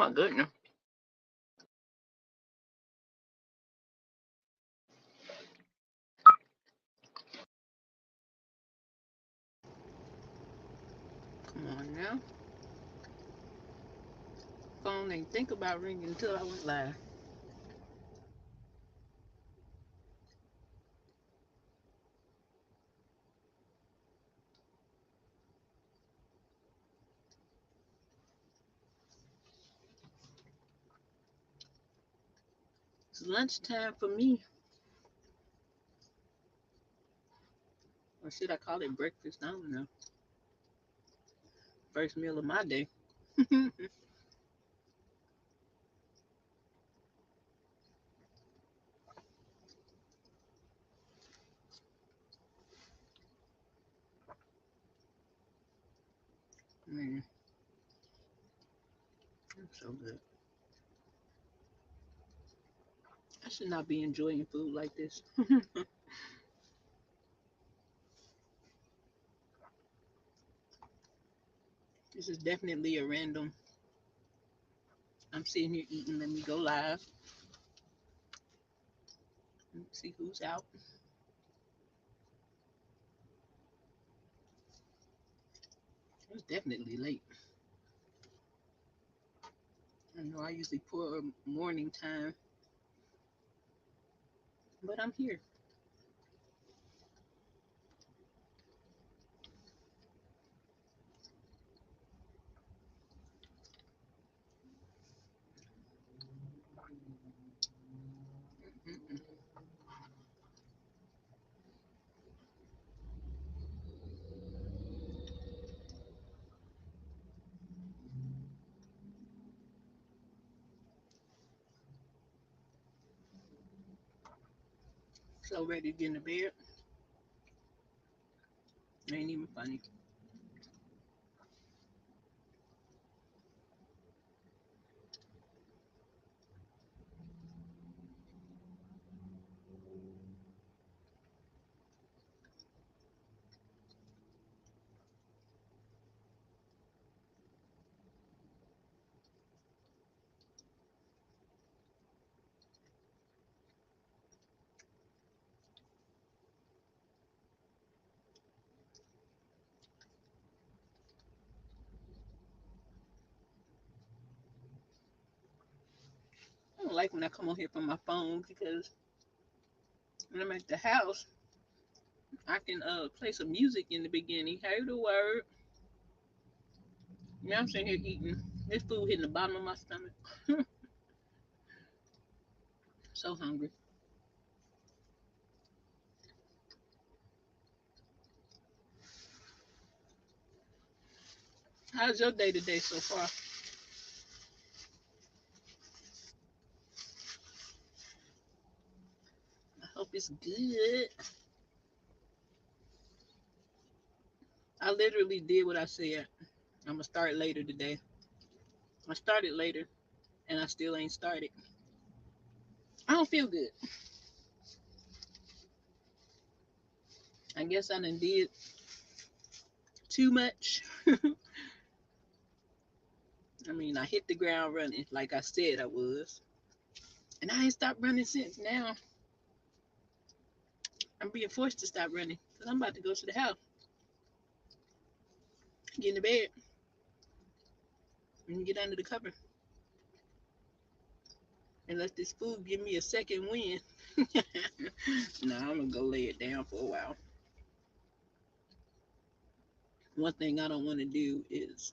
my goodness. Come on now. Phone ain't think about ringing until I went live. It's lunchtime for me. Or should I call it breakfast? I don't know. First meal of my day. Man, it's so good. I should not be enjoying food like this. This is definitely a random. I'm sitting here eating. Let me go live. Let's see who's out. It's definitely late. I know I usually pour morning time, but I'm here. Mm-mm. So ready to get in bed. Ain't even funny. I don't like when I come on here from my phone because when I'm at the house, I can play some music in the beginning. Hey, the word. Now I'm sitting here eating. This food hitting the bottom of my stomach. So hungry. How's your day today so far? I hope it's good. I literally did what I said. I'm gonna start later today. I started later, and I still ain't started. I don't feel good. I guess I done did too much. I mean, I hit the ground running like I said I was, and I ain't stopped running since. Now I'm being forced to stop running because I'm about to go to the house, get in the bed, and get under the cover, and let this food give me a second win. Nah, I'm gonna go lay it down for a while. One thing I don't want to do is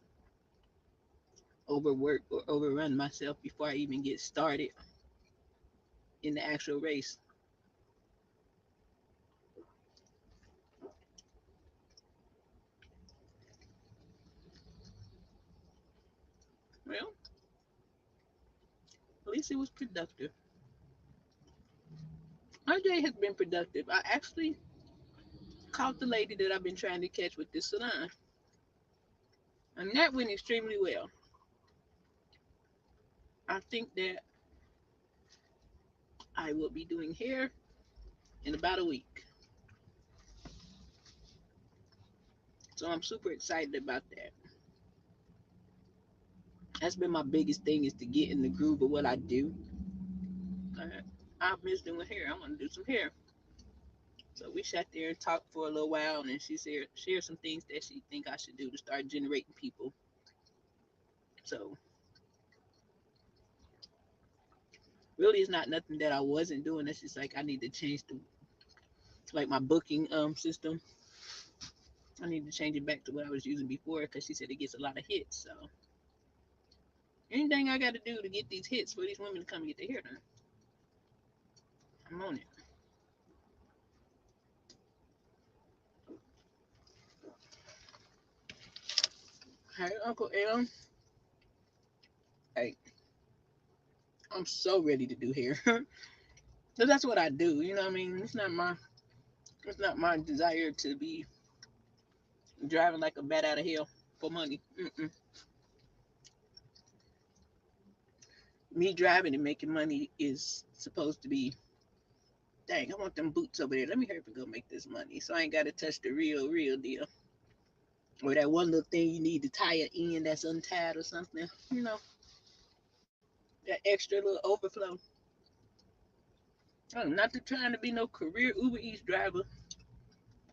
overwork or overrun myself before I even get started in the actual race. Well, at least it was productive. My day has been productive. I actually caught the lady that I've been trying to catch with this salon, and that went extremely well. I think that I will be doing hair in about a week. So I'm super excited about that. That's been my biggest thing is to get in the groove of what I do. Uh, I miss doing hair. I want to do some hair. So we sat there and talked for a little while, and she shared some things that she think I should do to start generating people. So really, it's not nothing that I wasn't doing. It's just like I need to change the like my booking system. I need to change it back to what I was using before because she said it gets a lot of hits. So anything I got to do to get these hits for these women to come and get their hair done, I'm on it. Hey, Uncle L. Hey, I'm so ready to do hair. Cause that's what I do. You know what I mean? It's not my desire to be driving like a bat out of hell for money. Mm-mm. Me driving and making money is supposed to be, dang, I want them boots over there. Let me hurry up and go make this money. So I ain't got to touch the real deal. Or that one little thing you need to tie it in that's untied or something. That extra little overflow. I'm not trying to be no career Uber Eats driver.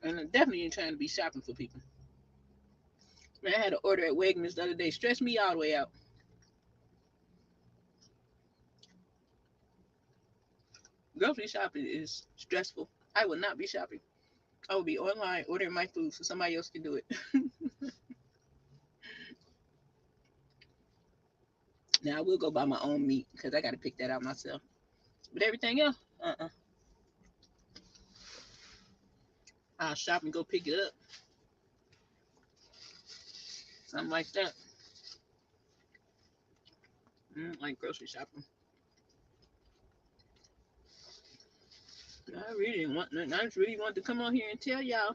And I definitely ain't trying to be shopping for people. Man, I had an order at Wegmans the other day. Stressed me all the way out. Grocery shopping is stressful. I would not be shopping. I would be online ordering my food so somebody else can do it. Now I will go buy my own meat because I got to pick that out myself. But everything else, I'll shop and go pick it up. Something like that. Like grocery shopping. I really didn't want nothing. I just really wanted to come on here and tell y'all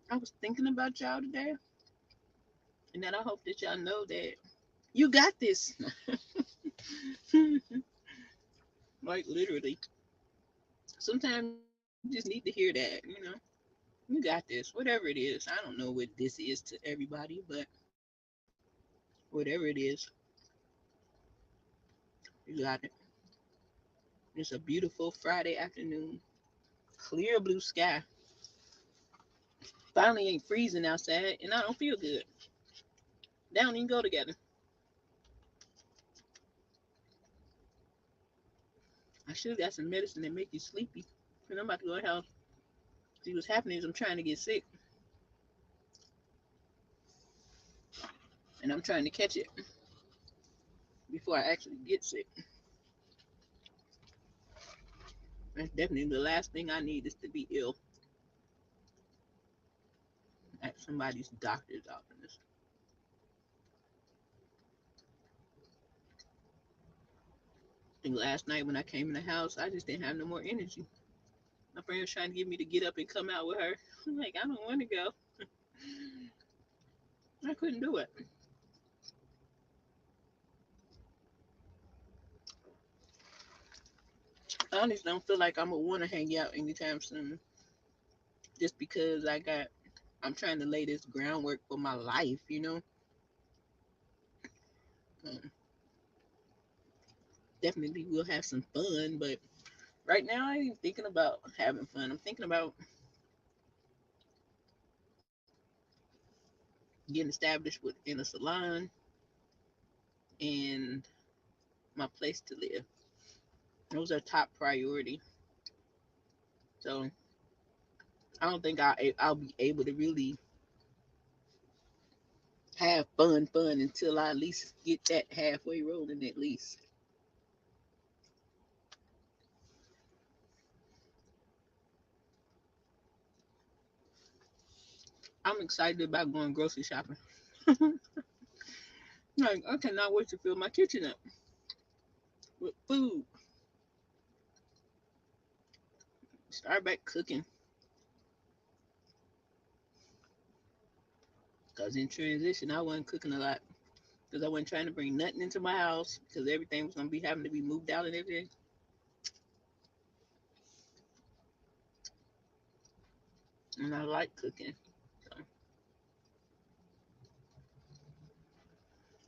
I was thinking about y'all today, and that I hope that y'all know that you got this. Like literally. Sometimes you just need to hear that. You got this. Whatever it is. I don't know what this is to everybody, but whatever it is, you got it. It's a beautiful Friday afternoon. Clear blue sky. Finally ain't freezing outside, and I don't feel good. They don't even go together. I should have got some medicine that make you sleepy. And I'm about to go to the house. See what's happening is I'm trying to get sick, and I'm trying to catch it before I actually get sick. That's definitely the last thing I need is to be ill at somebody's doctor's office. I think last night when I came in the house, I just didn't have no more energy. My friend was trying to get me to get up and come out with her. I'm like, I don't want to go. I couldn't do it. I honestly don't feel like I'm gonna want to hang out anytime soon, just because I'm trying to lay this groundwork for my life. Um, Definitely we'll have some fun, but right now I ain't thinking about having fun. I'm thinking about getting established in a salon and my place to live. Those are top priority. So I don't think I'll be able to really have fun until I at least get that halfway rolling at least. I'm excited about going grocery shopping. Like I cannot wait to fill my kitchen up with food. Start back cooking. Cause in transition I wasn't cooking a lot. Because I wasn't trying to bring nothing into my house because everything was gonna be having to be moved out and everything. And I like cooking.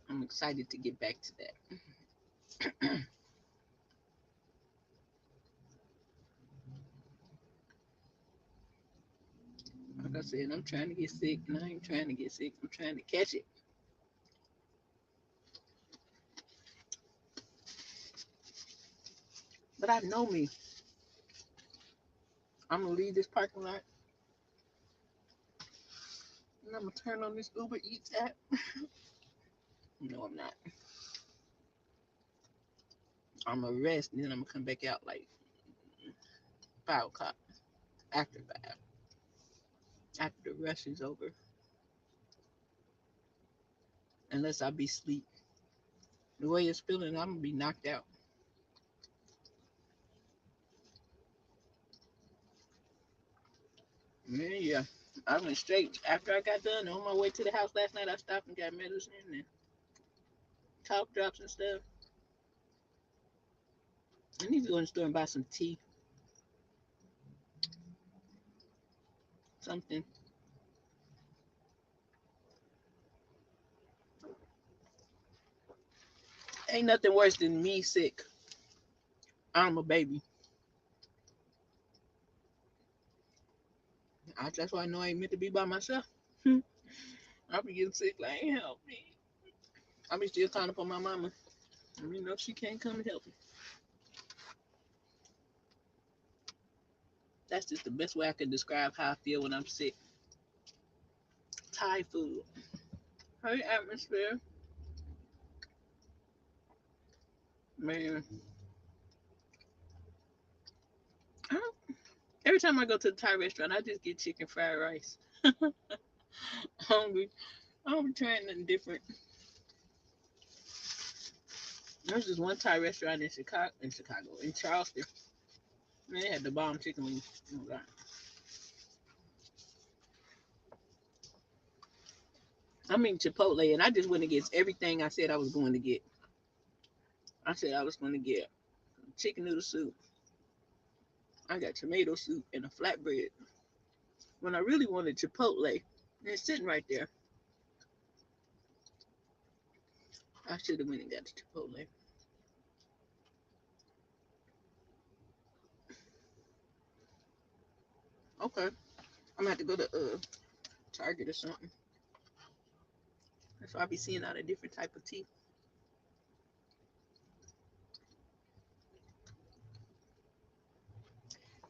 So I'm excited to get back to that. Like I said, I'm trying to get sick, and I ain't trying to get sick. I'm trying to catch it. But I know me. I'm gonna leave this parking lot, and I'm gonna turn on this Uber Eats app. No, I'm not. I'm gonna rest, and then I'm gonna come back out like 5 o'clock, after 5, after the rush is over, unless I be asleep. The way it's feeling, I'm gonna be knocked out. Yeah. I went straight after I got done on my way to the house last night. I stopped and got medicine and cough drops and stuff. I need to go in the store and buy some tea, something. Ain't nothing worse than me sick. I'm a baby. That's why I know I ain't meant to be by myself. I be getting sick, like, ain't help me. I be still calling for my mama. You know she can't come and help me. That's just the best way I can describe how I feel when I'm sick. Thai food. Hey, atmosphere. Man. Every time I go to the Thai restaurant, I just get chicken fried rice. Hungry. I don't be trying nothing different. There's this one Thai restaurant in Charleston. Man, they had the bomb chicken wings. Oh, God. I mean Chipotle, and I just went against everything I said I was going to get. I said I was going to get chicken noodle soup. I got tomato soup and a flatbread. When I really wanted Chipotle, and it's sitting right there. I should have went and got the Chipotle. Okay, I'm gonna have to go to Target or something. That's why I be seeing all the different type of tea.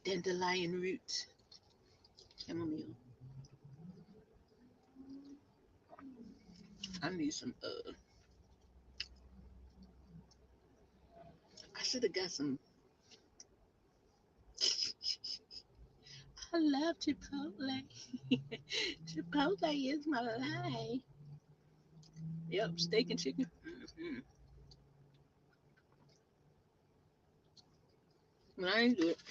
Dandelion root, chamomile. I need some. I should have got some. I love Chipotle. Chipotle is my life. Yep, steak and chicken. Mm-hmm. When I ain't do it,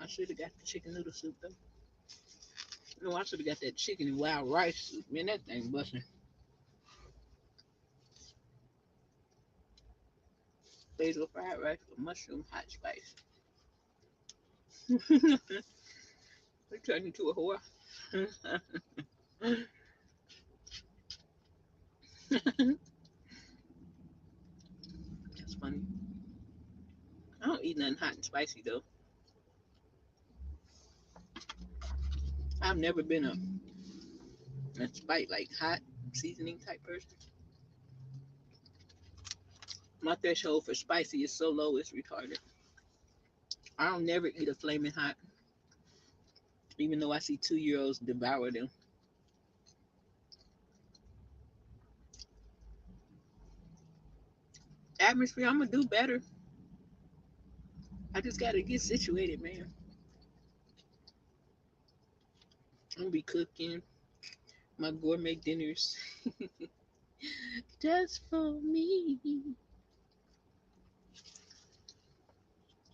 I should have got the chicken noodle soup though. No, I should have got that chicken and wild rice soup. Man, that thing busting. Basil fried rice with mushroom hot spice. They turned into a whore. That's funny. I don't eat nothing hot and spicy though. I've never been a spice like hot seasoning type person. My threshold for spicy is so low it's retarded. I don't never eat a flaming hot, even though I see 2 year olds devour them. Atmosphere, I'm gonna do better. I just gotta get situated, man. I'm gonna be cooking my gourmet dinners just for me.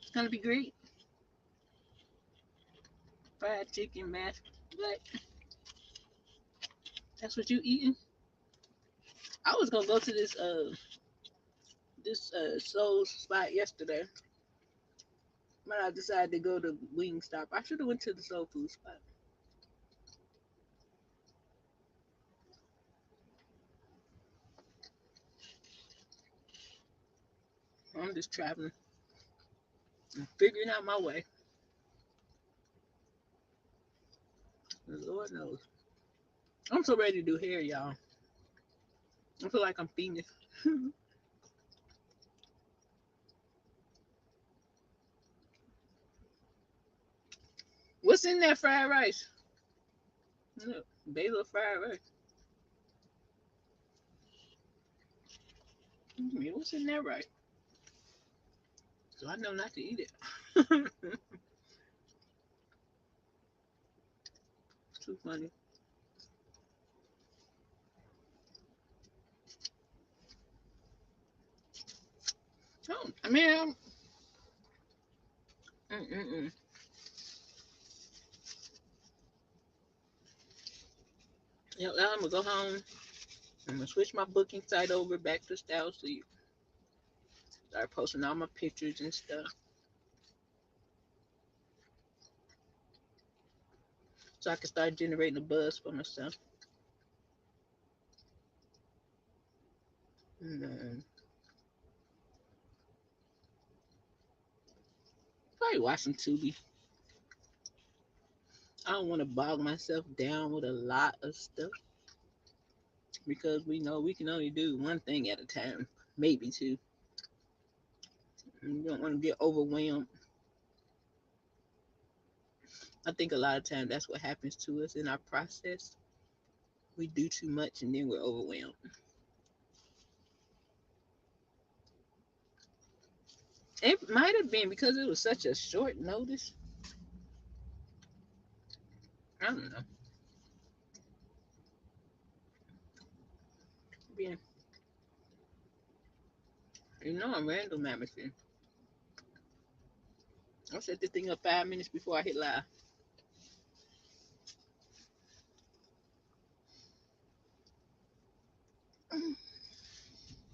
It's gonna be great. Fried chicken, mashed. What? That's what you eating? I was gonna go to this soul spot yesterday, but I decided to go to Wingstop. I should have went to the soul food spot. I'm just traveling and figuring out my way. The Lord knows. I'm so ready to do hair, y'all. I feel like I'm fiendish. What's in that fried rice? Look, basil fried rice. What's in that rice? So I know not to eat it. Too funny. Oh, I mean, mm-mm-mm. Yeah, I'm gonna go home. I'm gonna switch my booking site over back to Style Sleep. Start posting all my pictures and stuff, so I can start generating a buzz for myself. And probably watch some Tubi. I don't want to bog myself down with a lot of stuff because we know we can only do one thing at a time, maybe two. And you don't want to get overwhelmed. I think a lot of times that's what happens to us in our process. We do too much and then we're overwhelmed. It might have been because it was such a short notice. I don't know. Being, I'm random Amazon. I set this thing up 5 minutes before I hit live.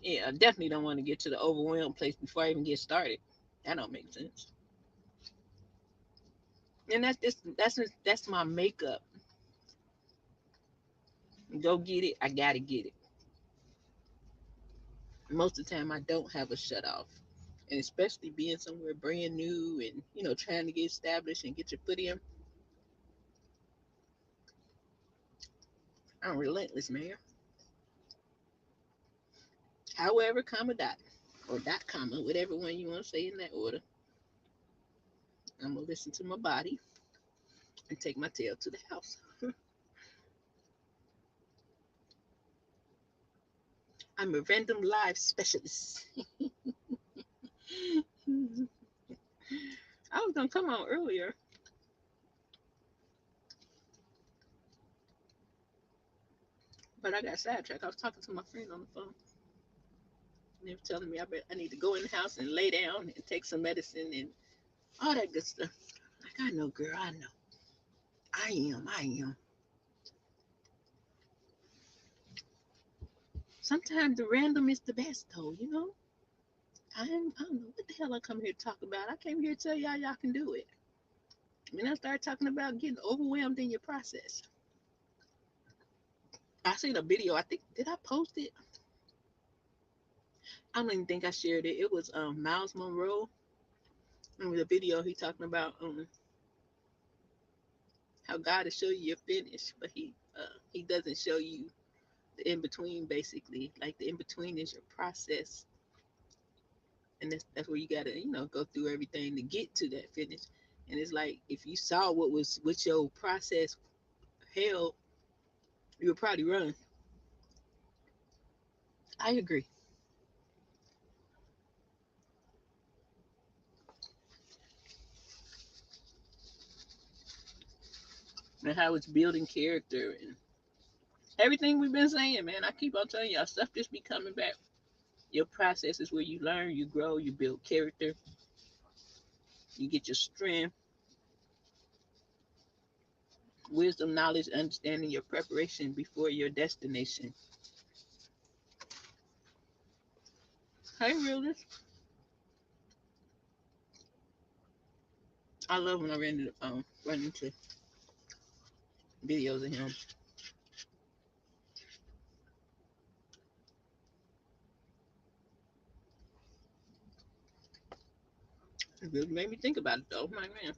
Yeah, I definitely don't want to get to the overwhelmed place before I even get started. That don't make sense. And that's my makeup. Go get it. I gotta get it. Most of the time, I don't have a shut off, and especially being somewhere brand new and trying to get established and get your foot in. I'm relentless, man. However, comma dot or dot comma, whatever one you want to say in that order. I'm gonna listen to my body and take my tail to the house. I'm a random live specialist. I was gonna come on earlier, but I got sidetracked. I was talking to my friend on the phone. And they were telling me I need to go in the house and lay down and take some medicine and all that good stuff. Like, I know, girl, I know. I am. Sometimes the random is the best, though. I don't know what the hell I come here to talk about. I came here to tell y'all can do it. When I start talking about getting overwhelmed in your process, I seen a video. I think, did I post it? I don't even think I shared it. It was Miles Monroe. And with a video, he talking about how God will show you your finish, but he doesn't show you the in between. Basically, like the in between is your process, and that's where you gotta go through everything to get to that finish. And it's like if you saw what your process held, you would probably run. I agree. And how it's building character and everything we've been saying, man. I keep on telling y'all, stuff just be coming back. Your process is where you learn, you grow, you build character, you get your strength, wisdom, knowledge, understanding, your preparation before your destination. Hey, realist. I love when I run into videos of him. It really made me think about it though. I'm like, man,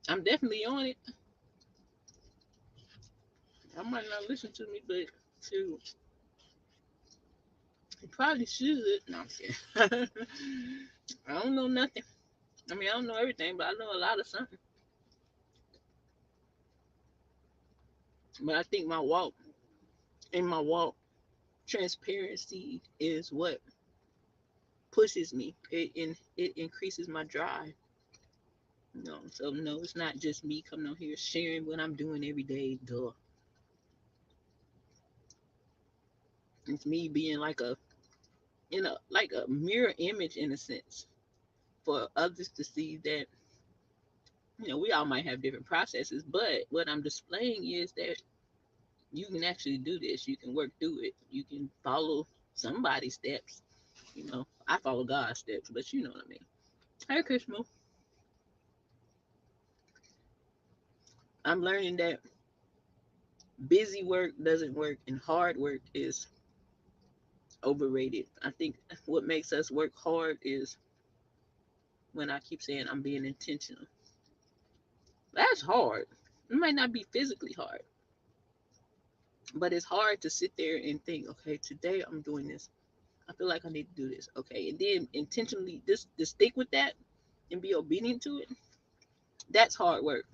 I'm definitely on it. I might not listen to me, but shoot, you probably should. No, I'm kidding. I don't know nothing. I mean, I don't know everything, but I know a lot of something. But I think my walk, transparency is what pushes me. It increases my drive. No, so no, it's not just me coming on here sharing what I'm doing every day. Duh. It's me being like like a mirror image in a sense for others to see that we all might have different processes, but what I'm displaying is that you can actually do this. You can work through it. You can follow somebody's steps. I follow God's steps, but you know what I mean. Hey, Krishma, I'm learning that busy work doesn't work and hard work is overrated. I think what makes us work hard is when I keep saying I'm being intentional. That's hard. It might not be physically hard, but it's hard to sit there and think, okay, today I'm doing this. I feel like I need to do this. Okay. And then intentionally just to stick with that and be obedient to it. That's hard work.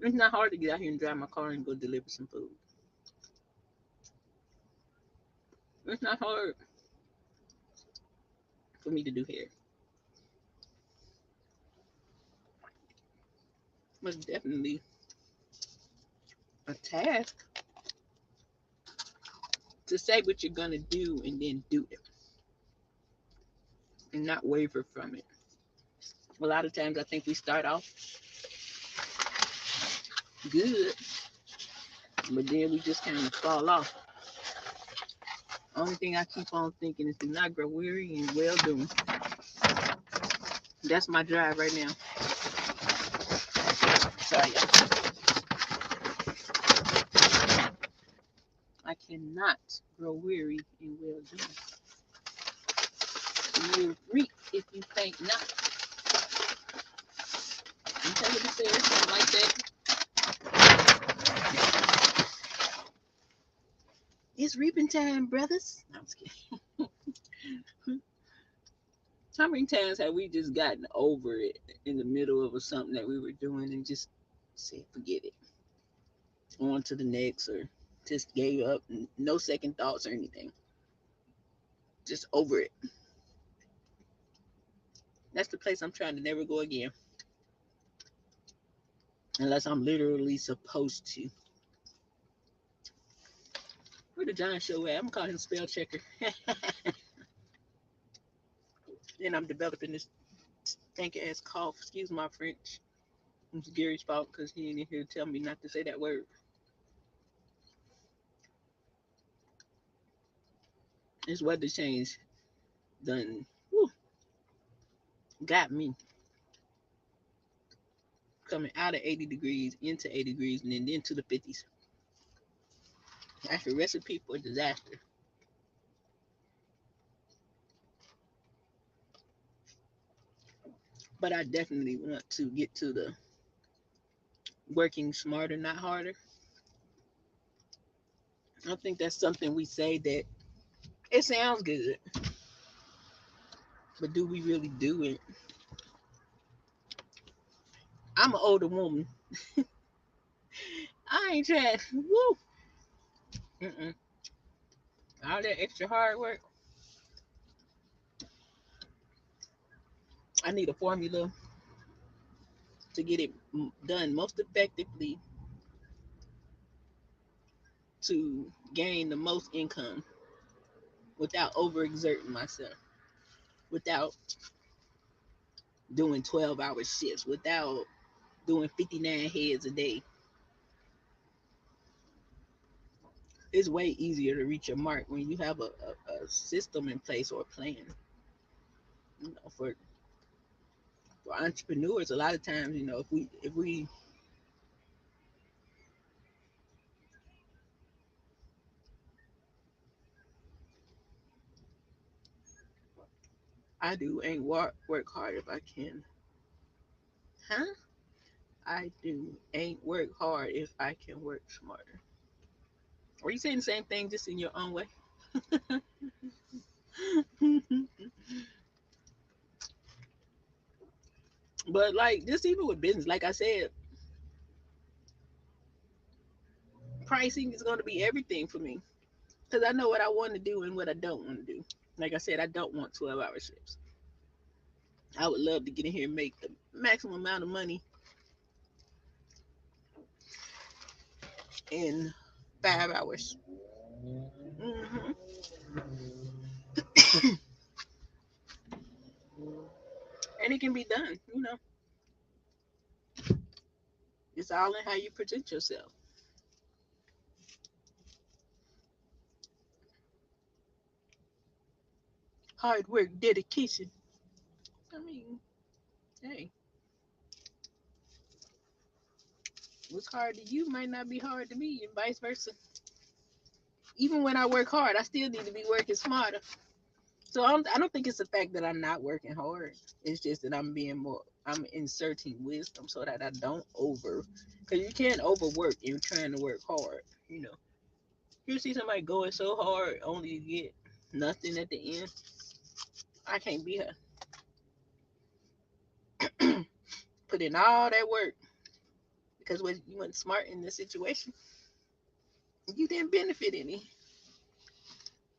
It's not hard to get out here and drive my car and go deliver some food. It's not hard for me to do hair. It's definitely a task to say what you're gonna do and then do it and not waver from it. A lot of times I think we start off good, but then we just kind of fall off. Only thing I keep on thinking is do not grow weary and well doing. That's my drive right now. Sorry, I cannot grow weary in well doing. You will reap if you faint not. You tell what it says, something like that. It's reaping time, brothers. No, I'm just kidding. How many times have we just gotten over it in the middle of something that we were doing and just said, forget it, on to the next, or just gave up, no second thoughts or anything, just over it. That's the place I'm trying to never go again, unless I'm literally supposed to. Where the John Show at? I'm calling him spell checker. Then I'm developing this stank ass cough. Excuse my French. It's Gary's fault because he ain't in here to tell me not to say that word. This weather change done got me coming out of 80 degrees into 80 degrees and then into the 50s. That's a recipe for disaster. But I definitely want to get to the working smarter, not harder. I think that's something we say that it sounds good, but do we really do it? I'm an older woman. I ain't trying. Woo. Mm-mm. All that extra hard work. I need a formula to get it done most effectively to gain the most income without overexerting myself, without doing 12-hour shifts, without doing 59 heads a day. It's way easier to reach your mark when you have a system in place or a plan. For entrepreneurs, a lot of times, if we I do ain't work hard if I can. Huh? I do ain't work hard if I can work smarter. Are you saying the same thing just in your own way? But like just even with business, like I said, pricing is going to be everything for me because I know what I want to do and what I don't want to do. Like I said, I don't want 12-hour shifts. I would love to get in here and make the maximum amount of money in 5 hours. hmm And it can be done. It's all in how you present yourself. Hard work, dedication. I mean, hey, what's hard to you might not be hard to me, and vice versa. Even when I work hard, I still need to be working smarter. So I don't think it's the fact that I'm not working hard. It's just that I'm inserting wisdom so that I don't because you can't overwork in trying to work hard. You see somebody going so hard only to get nothing at the end. I can't be her. Put in all that work because when you weren't smart in this situation, you didn't benefit any.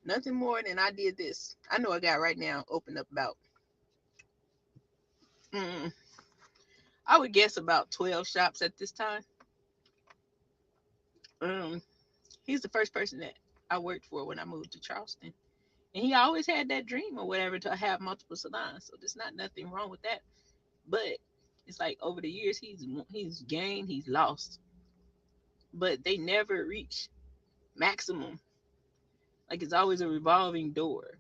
Nothing more than I did this. I know a guy right now opened up about, mm, I would guess about 12 shops at this time. Um, he's the first person that I worked for when I moved to Charleston. And he always had that dream or whatever to have multiple salons. So there's not nothing wrong with that. But it's like over the years he's gained, he's lost. But they never reach maximum. Like it's always a revolving door.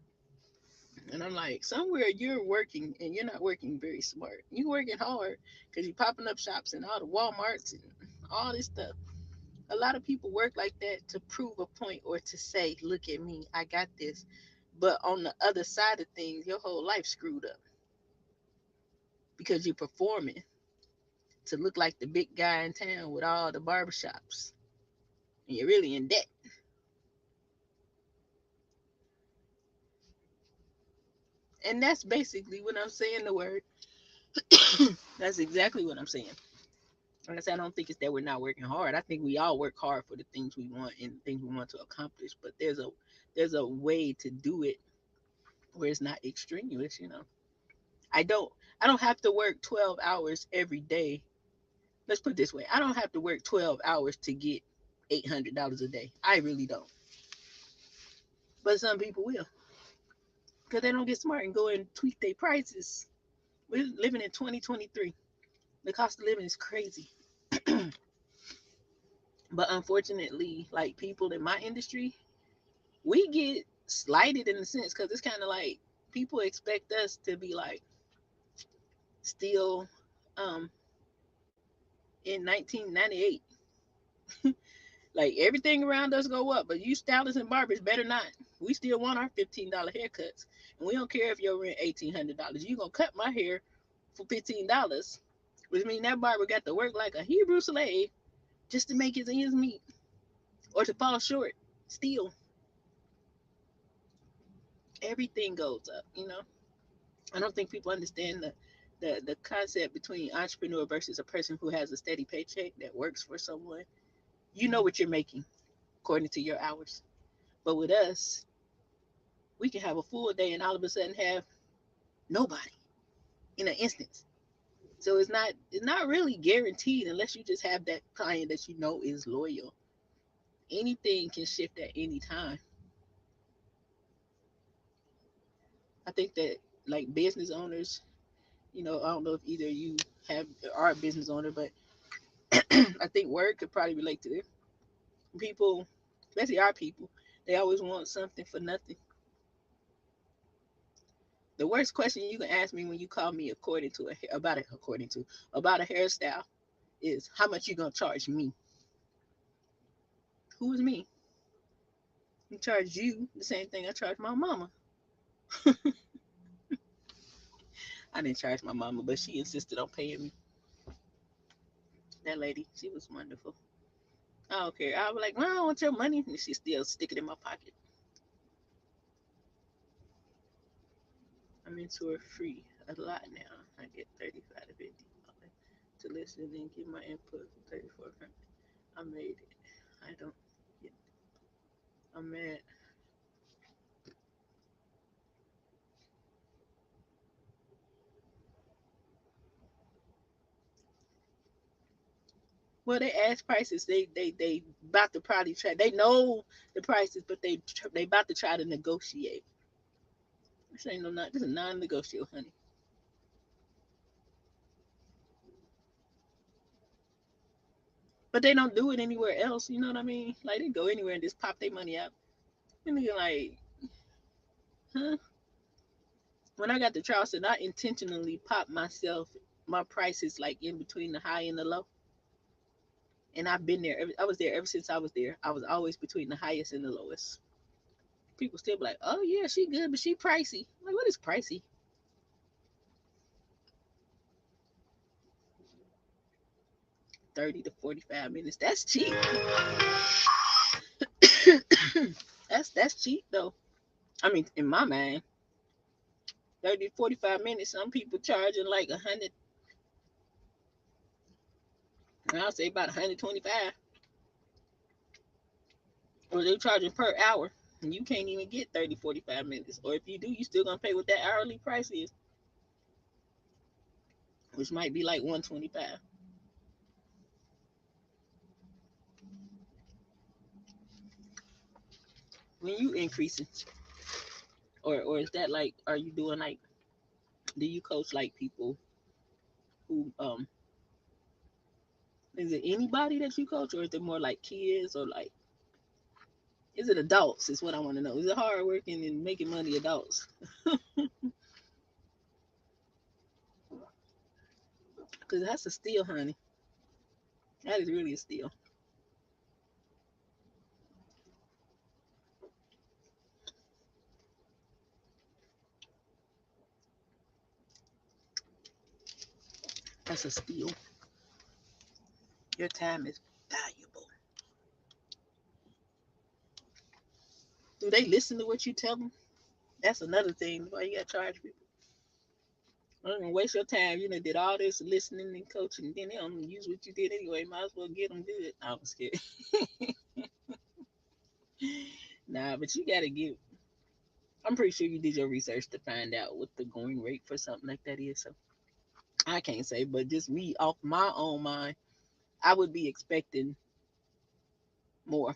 And I'm like, somewhere you're working and you're not working very smart. You're working hard because you're popping up shops and all the Walmarts and all this stuff. A lot of people work like that to prove a point or to say, look at me, I got this. But on the other side of things, your whole life screwed up because you're performing to look like the big guy in town with all the barbershops. And you're really in debt. And that's basically what I'm saying, the word. That's exactly what I'm saying. Like I said, I don't think it's that we're not working hard. I think we all work hard for the things we want and things we want to accomplish. But there's a way to do it where it's not extraneous. I don't I don't have to work 12 hours every day. Let's put it this way. I don't have to work 12 hours to get $800 a day. I really don't. But some people will because they don't get smart and go and tweak their prices. We're living in 2023. The cost of living is crazy. But unfortunately, like people in my industry, we get slighted in a sense because it's kind of like people expect us to be like still um in 1998. Like everything around us go up, but you stylists and barbers better not. We still want our $15 haircuts, and we don't care if your rent $1,800. You gonna cut my hair for $15, which means that barber got to work like a Hebrew slave just to make his ends meet or to fall short. Still, everything goes up. I don't think people understand the concept between entrepreneur versus a person who has a steady paycheck that works for someone. You know what you're making according to your hours. But with us, we can have a full day and all of a sudden have nobody in an instance. So it's not really guaranteed unless you just have that client that you know is loyal. Anything can shift at any time. I think that like business owners, I don't know if either you have are a business owner, but I think word could probably relate to it. People, especially our people, they always want something for nothing. The worst question you can ask me when you call me about a hairstyle is how much you gonna charge me? Who is me? I charge you the same thing I charge my mama. I didn't charge my mama, but she insisted on paying me. That lady, she was wonderful. I don't care. I was like, well, I don't want your money. And she still stick it in my pocket. I'm into her free a lot now. I get 35 to 50 to listen and give my input for 3400. I made it. I don't get I'm mad. Well, they ask prices. They about to probably try. They know the prices, but they about to try to negotiate. This ain't no not. This is non-negotiable, honey. But they don't do it anywhere else. You know what I mean? Like they go anywhere and just pop their money out. And you're like, huh? When I got to Charleston, I intentionally popped myself my prices like in between the high and the low. And I've been there. I was there ever since I was there. I was always between the highest and the lowest. People still be like, "Oh yeah, she good, but she pricey." I'm like, what is pricey? 30 to 45 minutes. That's cheap. That's cheap though. I mean, in my mind, 30 to 45 minutes. Some people charging like 100. I'll say about 125. Or they charging per hour. And you can't even get 30 to 45 minutes. Or if you do, you still gonna pay what that hourly price is, which might be like 125. When you increasing, or is that like, are you doing like, do you coach like people who is it anybody that you coach, or is it more like kids, or like, is it adults? Is what I want to know. Is it hard working and making money adults? Because that's a steal, honey. That is really a steal. That's a steal. Your time is valuable. Do they listen to what you tell them? That's another thing. Why you gotta charge people? I'm gonna waste your time. You know, did all this listening and coaching, then they don't use what you did anyway. Might as well get them good. I was scared. Nah, but you gotta give. I'm pretty sure you did your research to find out what the going rate for something like that is. So I can't say, but just me off my own mind, I would be expecting more.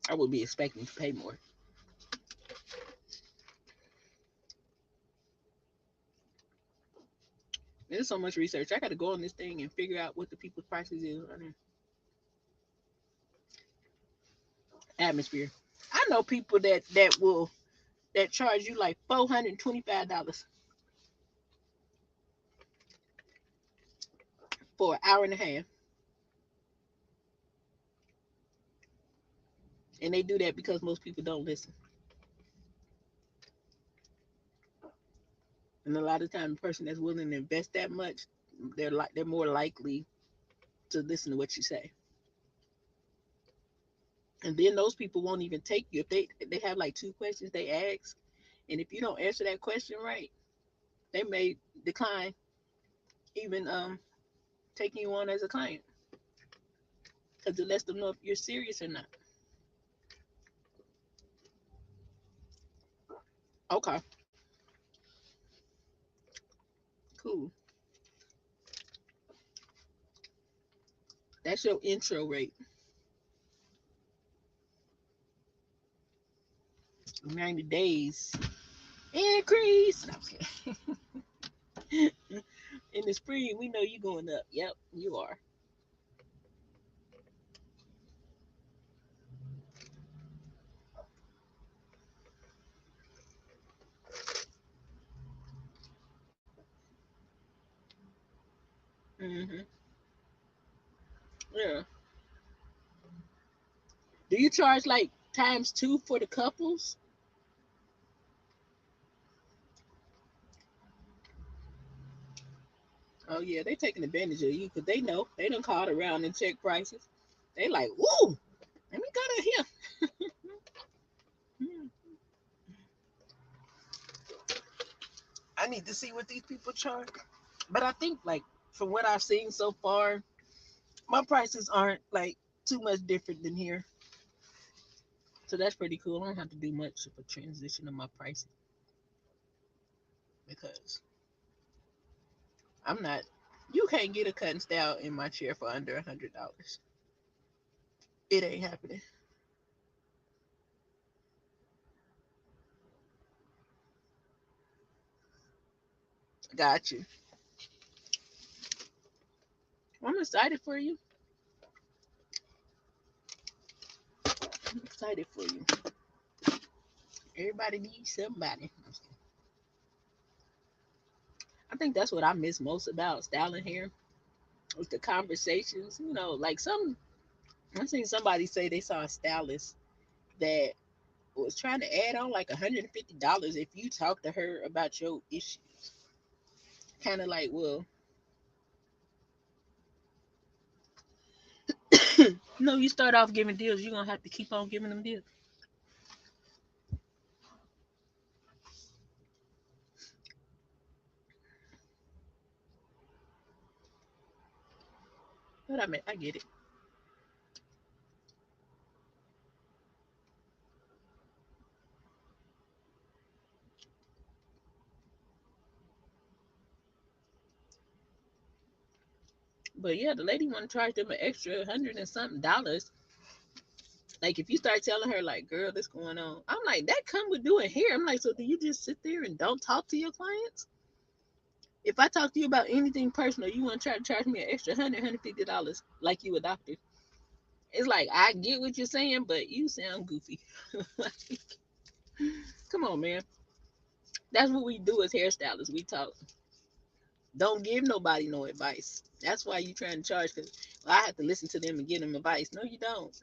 I would be expecting to pay more. There's so much research. I got to go on this thing and figure out what the people's prices is. I mean, atmosphere. I know people that charge you like $425 for an hour and a half, and they do that because most people don't listen. And a lot of time, the person that's willing to invest that much, they're more likely to listen to what you say. And then those people won't even take you if they have like two questions they ask, and if you don't answer that question right, they may decline even taking you on as a client because it lets them know if you're serious or not. Okay, cool. That's your intro rate. 90 days increase. No, in the spring, we know you going up. Yep, you are. Hmm. Yeah. Do you charge like ×2 for the couples? Oh yeah, they taking advantage of you because they know they done called around and check prices. They like, woo, let me go to here. I need to see what these people charge. But I think like from what I've seen so far, my prices aren't like too much different than here. So that's pretty cool. I don't have to do much of a transition of my pricing because I'm not. You can't get a cutting style in my chair for under $100. It ain't happening. Got you. I'm excited for you. I'm excited for you. Everybody needs somebody. I think that's what I miss most about styling hair was the conversations. You know, like some I seen somebody say they saw a stylist that was trying to add on like $150 if you talk to her about your issues. Kind of like, well, no, you start off giving deals, you're gonna have to keep on giving them deals. But I mean, I get it. But yeah, the lady want to charge them an extra 100 and something dollars. Like if you start telling her like, girl, this going on, I'm like, that come with doing hair. I'm like, so do you just sit there and don't talk to your clients? If I talk to you about anything personal, you want to try to charge me an extra 100, $150 like you a doctor. It's like I get what you're saying, but you sound goofy. Like, come on, man. That's what we do as hairstylists. We talk. Don't give nobody no advice. That's why you trying to charge because I have to listen to them and give them advice. No, you don't.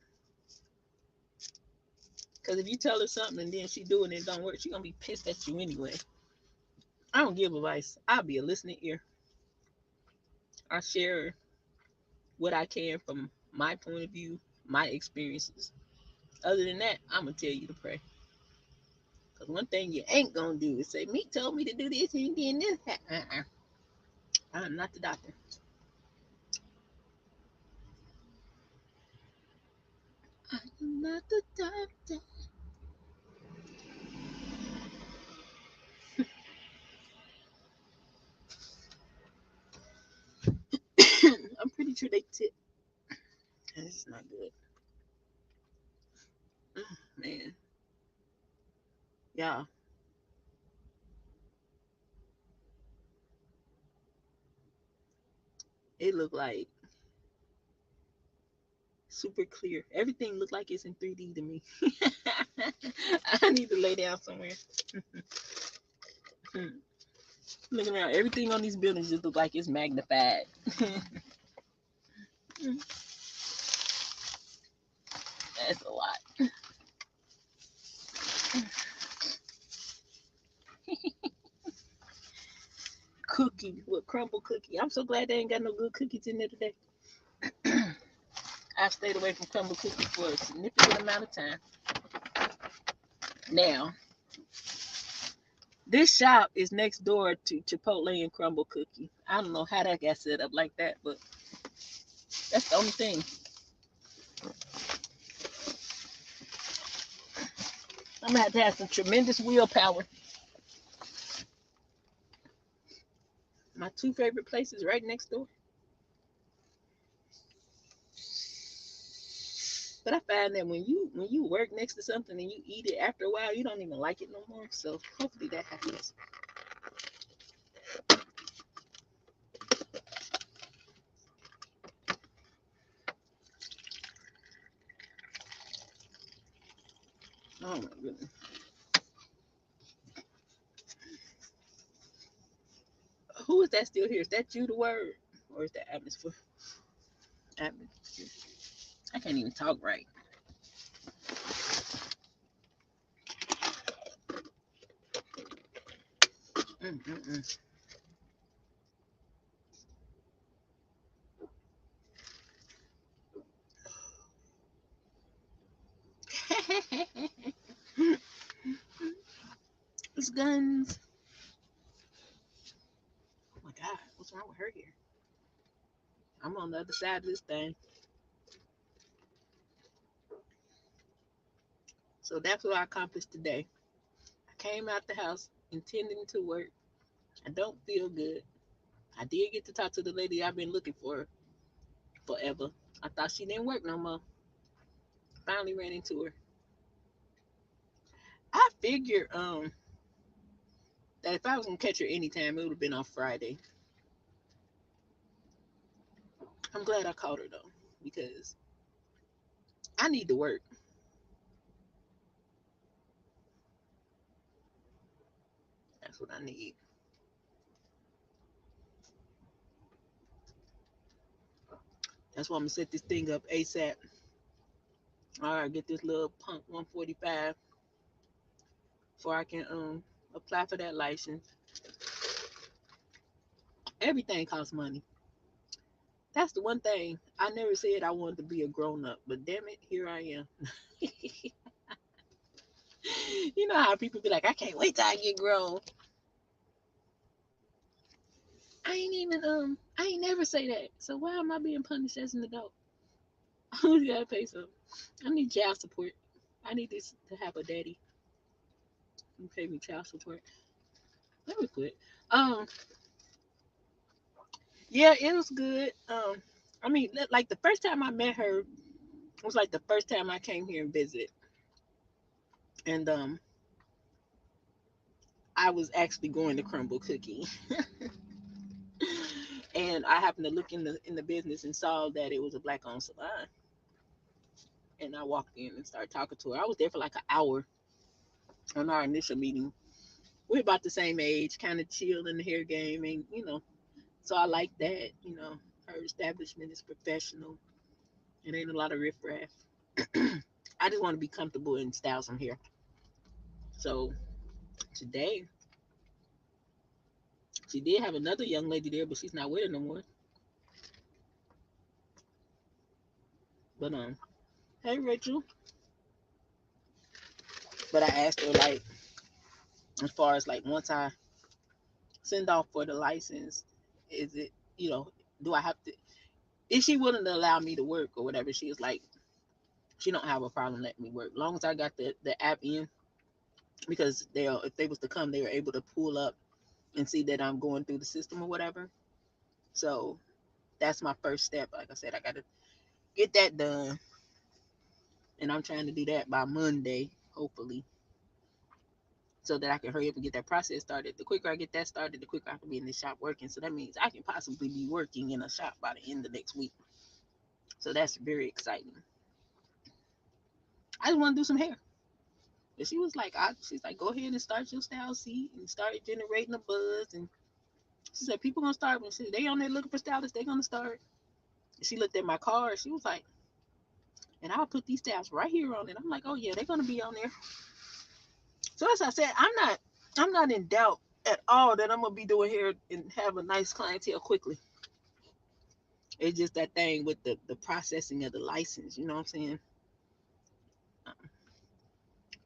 Because if you tell her something and then she doing it and it don't work, she gonna be pissed at you anyway. I don't give advice. I'll be a listening ear. I share what I can from my point of view, my experiences. Other than that, I'm gonna tell you to pray. Because one thing you ain't gonna do is say, "Me told me to do this and then this." I'm not the doctor. I'm not the doctor. I'm pretty sure they tip. This is not good. Man, yeah, it looked like super clear. Everything looked like it's in 3D to me. I need to lay down somewhere. Looking around, everything on these buildings just look like it's magnified. That's a lot. Cookie with crumble cookie. I'm so glad they ain't got no good cookies in there today. I've stayed away from crumble cookie for a significant amount of time. Now, this shop is next door to Chipotle and Crumble Cookie. I don't know how that got set up like that, but that's the only thing. I'm gonna have to have some tremendous willpower. My two favorite places right next door. But I find that when you work next to something and you eat it after a while, you don't even like it no more. So hopefully that happens. Oh my goodness. Who is that still here? Is that you the word? Or is that atmosphere? Atmosphere. I can't even talk right. Mm-mm-mm. It's guns. Oh my God, what's wrong with her here? I'm on the other side of this thing. So that's what I accomplished today. I came out the house intending to work. I don't feel good. I did get to talk to the lady I've been looking for forever. I thought she didn't work no more. Finally ran into her. I figured that if I was gonna catch her anytime, it would have been on Friday. I'm glad I caught her though, because I need to work. That's what I need. That's why I'm gonna set this thing up ASAP. All right, get this little punk 145 before I can apply for that license. Everything costs money. That's the one thing. I never said I wanted to be a grown up, but damn it, here I am. You know how people be like, I can't wait till I get grown. I ain't never say that. So why am I being punished as an adult? I always gotta pay something. I need child support. I need this to have a daddy who pay me child support. Let me quit. Um, yeah, it was good. I mean, like the first time I met her was like the first time I came here and visited, and I was actually going to Crumble Cookie, and I happened to look in the business and saw that it was a black owned salon, and I walked in and started talking to her. I was there for like an hour on our initial meeting. We're about the same age, kind of chill in the hair game, and so I like that. Her establishment is professional. It ain't a lot of riffraff. I just want to be comfortable and style some hair. So today, she did have another young lady there, but she's not with her no more. But hey Rachel. But I asked her like, as far as like once I send off for the license, is it do I have to? Is she willing to allow me to work or whatever? She was like, she don't have a problem letting me work, long as I got the app in, because if they was to come, they were able to pull up and see that I'm going through the system or whatever. So that's my first step. Like I said, I got to get that done, and I'm trying to do that by Monday, hopefully, so that I can hurry up and get that process started. The quicker I get that started, the quicker I can be in the shop working. So that means I can possibly be working in a shop by the end of next week. So that's very exciting. I just want to do some hair. And she was like, she's like, go ahead and start your style seat and start generating a buzz. And she said, people gonna start when they on there looking for stylists, they gonna start. And she looked at my card. She was like, and I'll put these styles right here on it. I'm like, oh yeah, they're gonna be on there. So as I said, I'm not in doubt at all that I'm gonna be doing hair and have a nice clientele quickly. It's just that thing with the processing of the license, you know what I'm saying?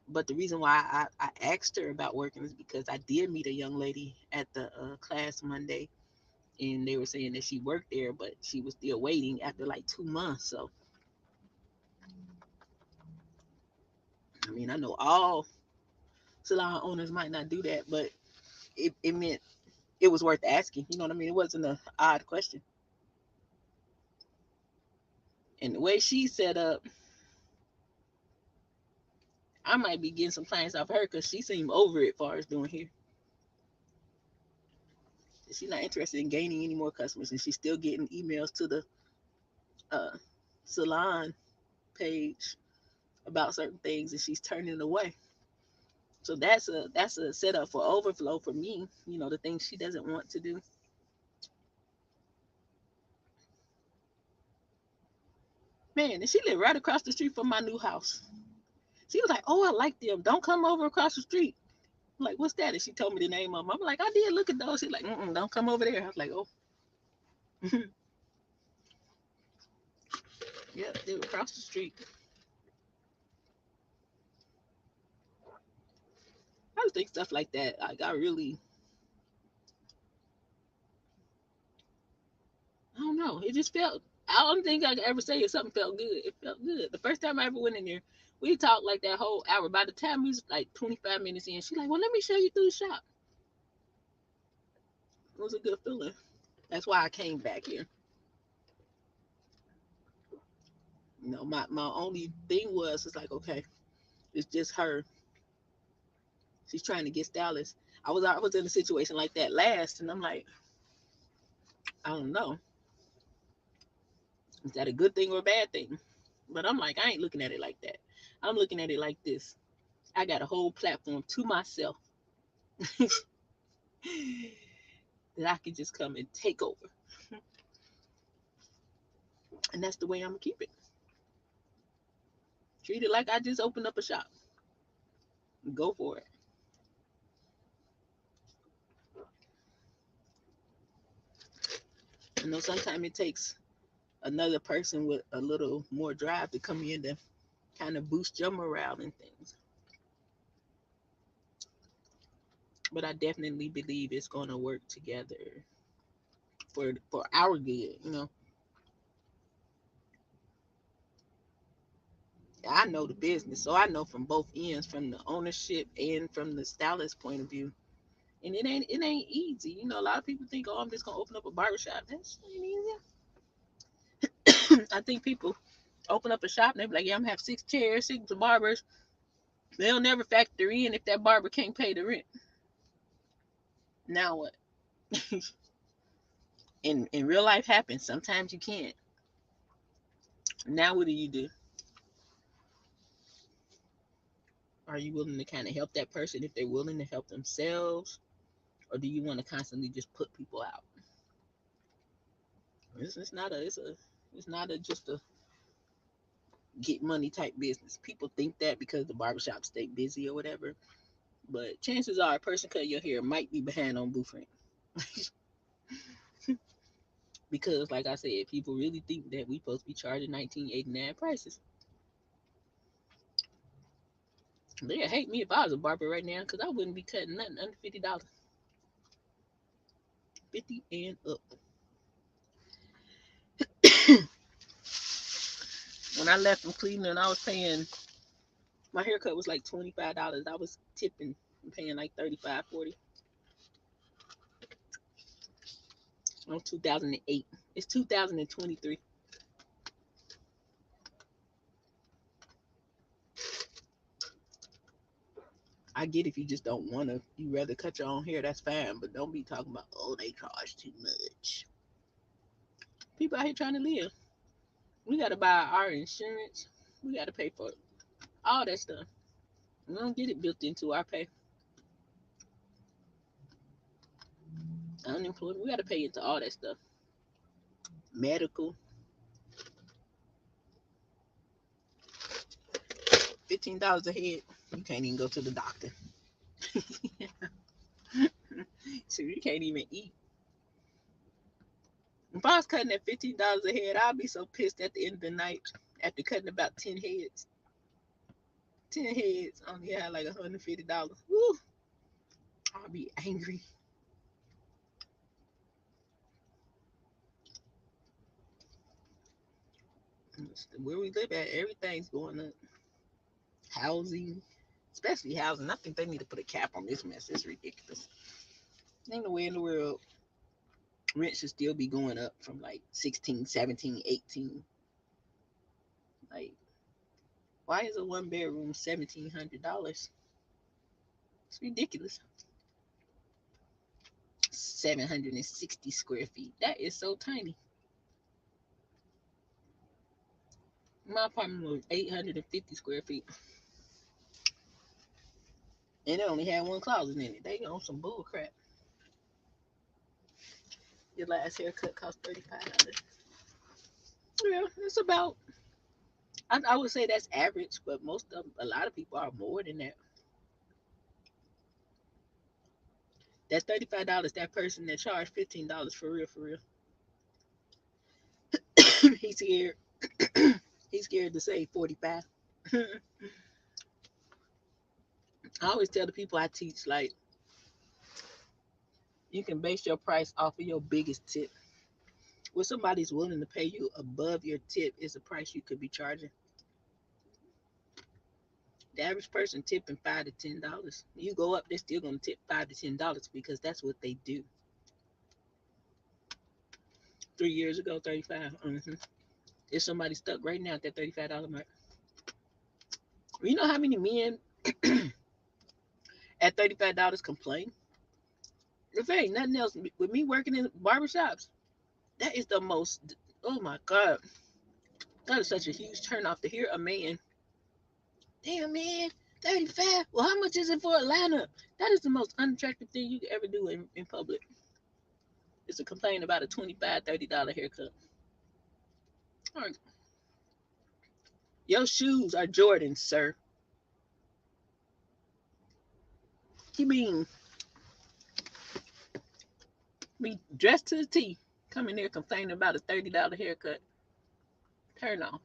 But the reason why I asked her about working is because I did meet a young lady at the class Monday, and they were saying that she worked there, but she was still waiting after like 2 months. So, I mean, I know all salon owners might not do that, but it meant it was worth asking. You know what I mean? It wasn't an odd question. And the way she set up, I might be getting some clients off her because she seemed over it as far as doing hair. She's not interested in gaining any more customers, and she's still getting emails to the uh, salon page about certain things, and she's turning it away. So that's a setup for overflow for me. The things she doesn't want to do. Man, and she lived right across the street from my new house. She was like, "Oh, I like them. Don't come over across the street." I'm like, "What's that?" And she told me the name of them. I'm like, "I did look at those." She's like, "Don't come over there." I was like, "Oh." Yeah, they were across the street. I just think stuff like that. Like, I don't know. It just felt. I don't think I could ever say if something felt good. It felt good. The first time I ever went in there, we talked like that whole hour. By the time we was like 25 minutes in, she's like, "Well, let me show you through the shop." It was a good feeling. That's why I came back here. My only thing was it's like, okay, it's just her. She's trying to get stylists. I was in a situation like that last, and I'm like, I don't know, is that a good thing or a bad thing? But I'm like, I ain't looking at it like that. I'm looking at it like this. I got a whole platform to myself that I can just come and take over, and that's the way I'm gonna keep it. Treat it like I just opened up a shop. Go for it. I know sometimes it takes another person with a little more drive to come in to kind of boost your morale and things. But I definitely believe it's going to work together for our good. I know the business, so I know from both ends, from the ownership and from the stylist point of view. And it ain't easy. A lot of people think, oh, I'm just gonna open up a barbershop. That's ain't easy. I think people open up a shop and they be like, yeah, I'm gonna have 6 chairs, 6 barbers. They'll never factor in if that barber can't pay the rent. Now what? In real life happens. Sometimes you can't. Now what do? Are you willing to kind of help that person if they're willing to help themselves, or do you want to constantly just put people out? It's not a it's not a just a get money type business. People think that because the barbershop stay busy or whatever, but chances are a person cutting your hair might be behind on booth rent. Because like I said, people really think that we supposed to be charging 1989 prices. They'd hate me if I was a barber right now because I wouldn't be cutting nothing under $50. 50 and up. When I left from Cleveland, I was paying my haircut was like $25. I was tipping and paying like 35, 40 on 2008. It's 2023. I get if you just don't want to, you rather cut your own hair, that's fine. But don't be talking about, oh, they charge too much. People out here trying to live. We got to buy our insurance. We got to pay for all that stuff. We don't get it built into our pay. Unemployment, we got to pay into all that stuff. Medical, $15 a head. You can't even go to the doctor. So you can't even eat. If I was cutting at $15 a head, I'd be so pissed at the end of the night after cutting about 10 heads. 10 heads only had like $150. Woo! I'd be angry. Where we live at, everything's going up. Housing, especially housing. I think they need to put a cap on this mess. It's ridiculous. Ain't no way in the world rent should still be going up from like 16, 17, 18. Like, why is a 1 bedroom $1,700? It's ridiculous. 760 square feet. That is so tiny. My apartment was 850 square feet. And it only had one closet in it. They on some bull crap. Your last haircut cost $35. Yeah, it's about I would say that's average, but a lot of people are more than that. That $35, that person that charged $15 for real, for real. He's scared. He's scared to say 45. I always tell the people I teach, like, you can base your price off of your biggest tip. What somebody's willing to pay you above your tip is the price you could be charging. The average person tipping $5 to $10. You go up, they're still gonna tip $5 to $10 because that's what they do. 3 years ago, 35. If somebody stuck right now at that $35 mark, you know how many men at $35 complain? If there ain't nothing else, with me working in barbershops, that is the most. Oh my god, that is such a huge turnoff to hear a man. Damn man, 35. Well, how much is it for a lineup? That is the most unattractive thing you could ever do in public. Is to complain about a $25, $30 haircut. All right. Your shoes are Jordans, sir. You mean me dressed to the T, coming there complaining about a $30 haircut? Turn off.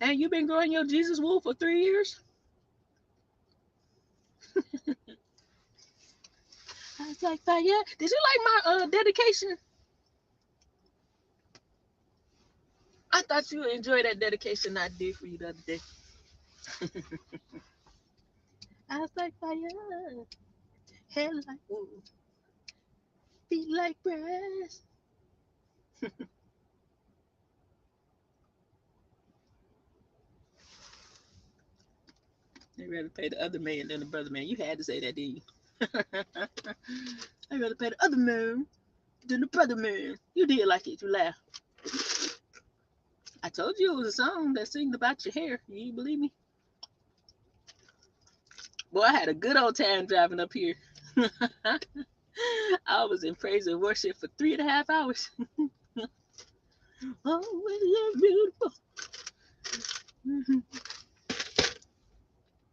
And you been growing your Jesus wool for 3 years? I was like, yeah. Did you like my dedication? I thought you would enjoy that dedication I did for you the other day. I was like, fire, hair like wool, feet like brass. I'd rather pay the other man than the brother man. You had to say that, didn't you? I'd rather pay the other man than the brother man. You did like it. You laughed. I told you it was a song that sings about your hair. You believe me? Boy, I had a good old time driving up here. I was in praise and worship for 3.5 hours. Oh, it's beautiful.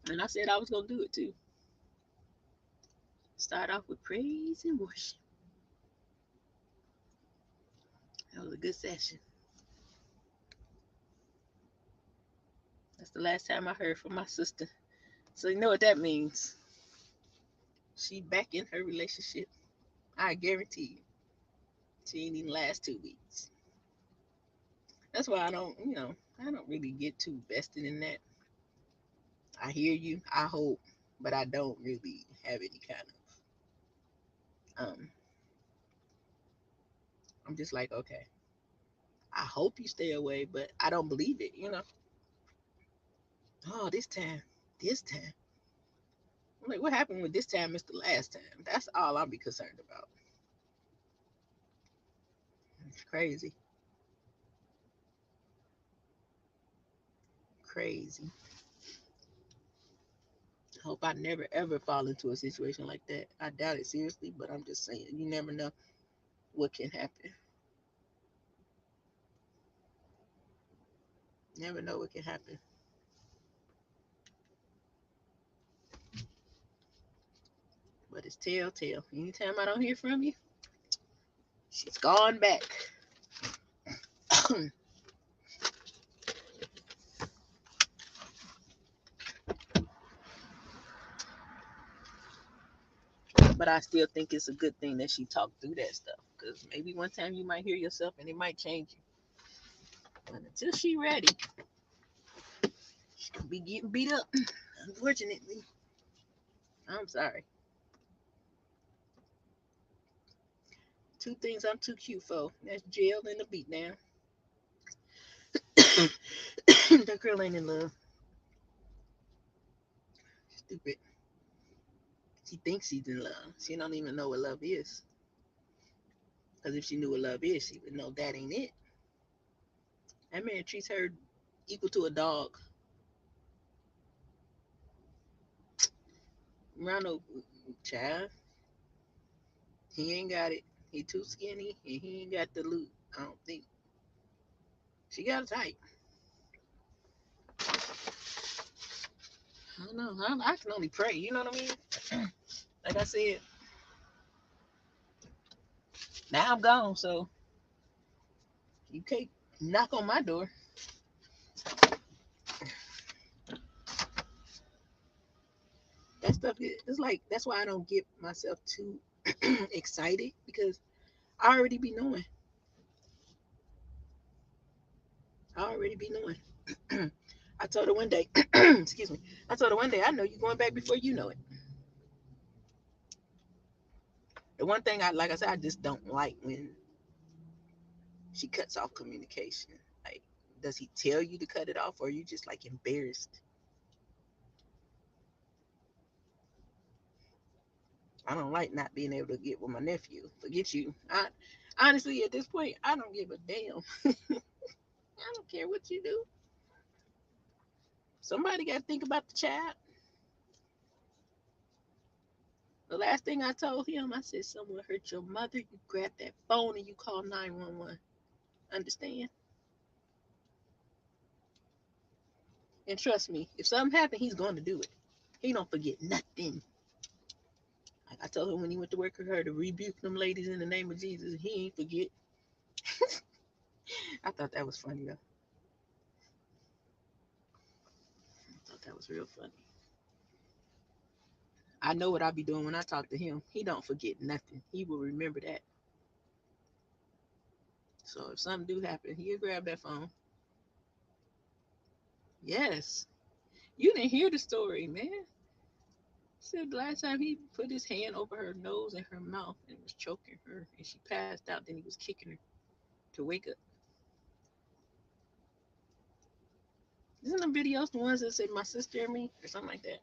And I said I was going to do it too. Start off with praise and worship. That was a good session. That's the last time I heard from my sister. So you know what that means. She back in her relationship. I guarantee you. She ain't even last 2 weeks. That's why I don't really get too vested in that. I hear you, I hope, but I don't really have any kind of I'm just like, okay, I hope you stay away, but I don't believe it. Oh, this time. I'm like, what happened with this time is the last time. That's all I'll be concerned about. It's crazy. Crazy. I hope I never ever fall into a situation like that. I doubt it seriously, but I'm just saying, you never know what can happen. Never know what can happen. But it's telltale. Anytime I don't hear from you, she's gone back. But I still think it's a good thing that she talked through that stuff. Because maybe one time you might hear yourself and it might change you. But until she ready, she could be getting beat up. Unfortunately. I'm sorry. Two things I'm too cute for. That's jail and a beatdown. That girl ain't in love. Stupid. She thinks she's in love. She don't even know what love is. Because if she knew what love is, she would know that ain't it. That man treats her equal to a dog. Ronald, child. He ain't got it. He too skinny and he ain't got the loot. I don't think she got a type. I don't know. I can only pray. You know what I mean? Like I said, now I'm gone, so you can't knock on my door. That stuff is like that's why I don't get myself too excited because I already be knowing. I already be knowing. I told her one day, excuse me. I told her one day, I know you going back before you know it. The one thing I like I said, I just don't like when she cuts off communication. Like, does he tell you to cut it off, or are you just like embarrassed? I don't like not being able to get with my nephew. Forget you. I honestly at this point, I don't give a damn. I don't care what you do. Somebody got to think about the child. The last thing I told him, I said, someone hurt your mother, you grab that phone and you call 911. Understand? And trust me, if something happened, he's going to do it. He don't forget nothing. Like I told him when he went to work with her to rebuke them ladies in the name of Jesus, he ain't forget. I thought that was funny though. I thought that was real funny. I know what I be doing when I talk to him. He don't forget nothing. He will remember that. So if something do happen, he'll grab that phone. Yes. You didn't hear the story, man. Said the last time he put his hand over her nose and her mouth and was choking her, and she passed out. Then he was kicking her to wake up. Isn't the videos the ones that said my sister and me or something like that?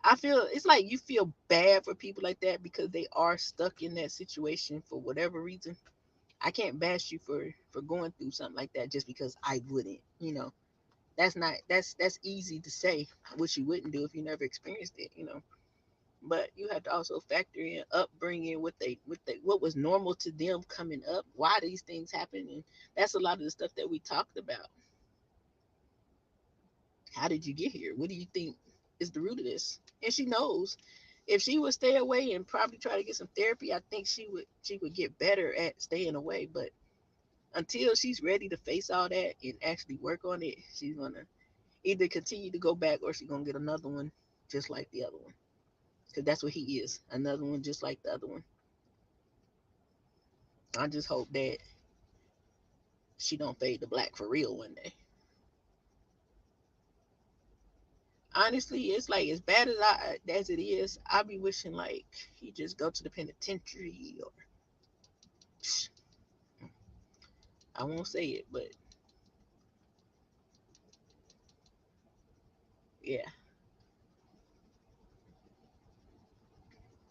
I feel it's like you feel bad for people like that because they are stuck in that situation for whatever reason. I can't bash you for going through something like that just because I wouldn't. That's not that's easy to say what you wouldn't do if you never experienced it. But you have to also factor in upbringing, what was normal to them coming up, why these things happen, and that's a lot of the stuff that we talked about. How did you get here? What do you think is the root of this? And she knows. If she would stay away and probably try to get some therapy, I think she would get better at staying away. But until she's ready to face all that and actually work on it, she's gonna either continue to go back or she's gonna get another one just like the other one. Because that's what he is. Another one just like the other one. I just hope that she don't fade to black for real one day. Honestly, it's like as bad as it is, I be wishing like he just go to the penitentiary or I won't say it, but yeah,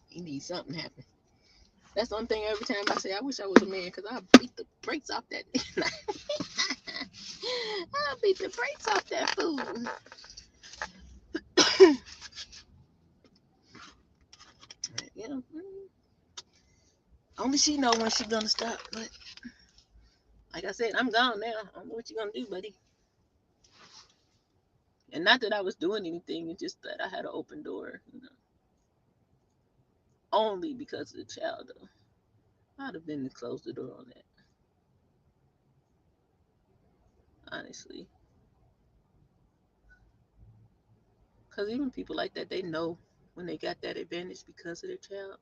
he needs something to happen. That's the only thing every time I say I wish I was a man because I beat the brakes off that. I beat the brakes off that fool. you know, only she know when she gonna stop. But like I said, I'm gone now. I don't know what you gonna do, buddy. And not that I was doing anything, it's just that I had an open door. Only because of the child, though. I'd have been to close the door on that, honestly. Because even people like that, they know when they got that advantage because of their child.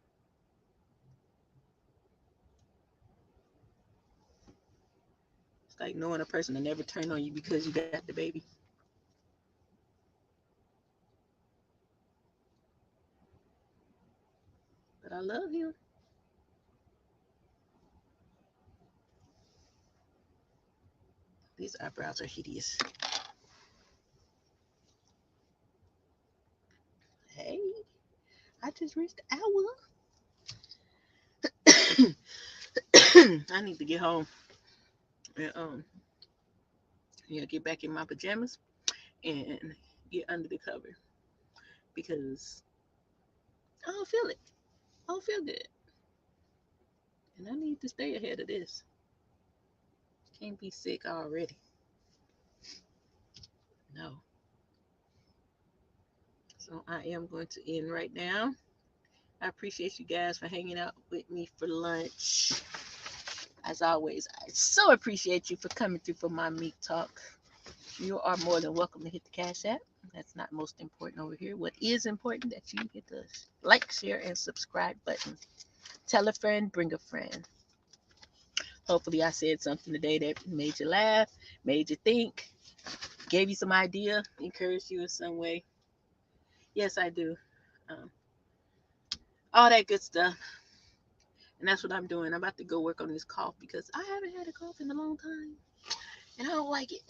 It's like knowing a person that never turned on you because you got the baby. But I love him. These eyebrows are hideous. Hey, I just reached the hour. I need to get home and get back in my pajamas and get under the cover because I don't feel it. I don't feel good. And I need to stay ahead of this. Can't be sick already. No. So I am going to end right now. I appreciate you guys for hanging out with me for lunch. As always, I so appreciate you for coming through for my meat talk. You are more than welcome to hit the Cash App. That's not most important over here. What is important that you hit the like, share, and subscribe button. Tell a friend, bring a friend. Hopefully, I said something today that made you laugh, made you think, gave you some idea, encouraged you in some way. Yes, I do. Um, all that good stuff. And that's what I'm doing. I'm about to go work on this cough because I haven't had a cough in a long time. And I don't like it.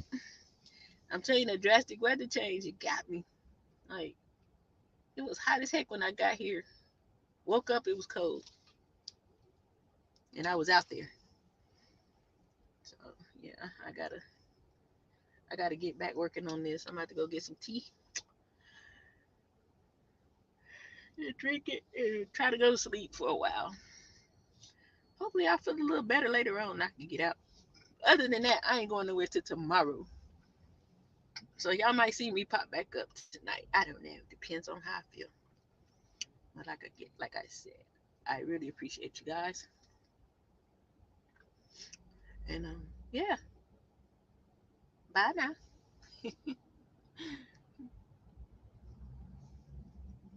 I'm telling you, the drastic weather change, it got me. Like, it was hot as heck when I got here. Woke up, it was cold. And I was out there. So yeah, I gotta get back working on this. I'm about to go get some tea and drink it and try to go to sleep for a while. Hopefully I feel a little better later on and I can get out. Other than that, I ain't going nowhere till tomorrow. So y'all might see me pop back up tonight. I don't know. Depends on how I feel. But like I said, I really appreciate you guys. And yeah, bye now.